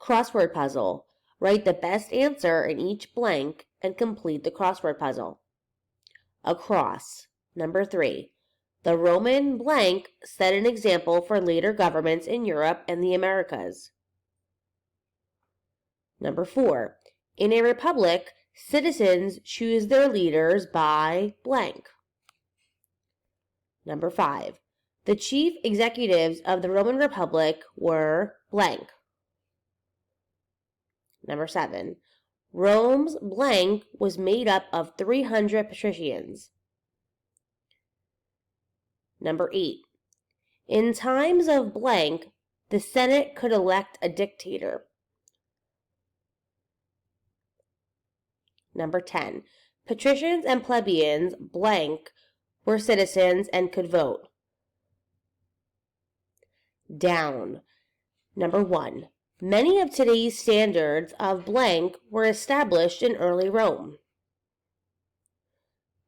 Crossword puzzle. Write the best answer in each blank and complete the crossword puzzle. Across. Number 3. The Roman blank set an example for later governments in Europe and the Americas. Number 4. In a republic, citizens choose their leaders by blank. Number 5. The chief executives of the Roman Republic were blank. Number 7. Rome's blank was made up of 300 patricians. Number 8. In times of blank, the Senate could elect a dictator. Number 10. Patricians and plebeians blank were citizens and could vote. Down. Number 1. Many of today's standards of blank were established in early Rome.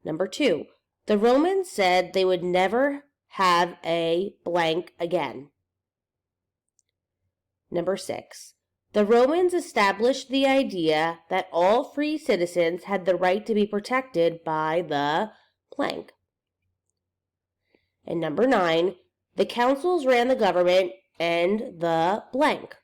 Number 2. The Romans said they would never have a blank again. Number 6. The Romans established the idea that all free citizens had the right to be protected by the blank. And number 9. The councils ran the government and the blank.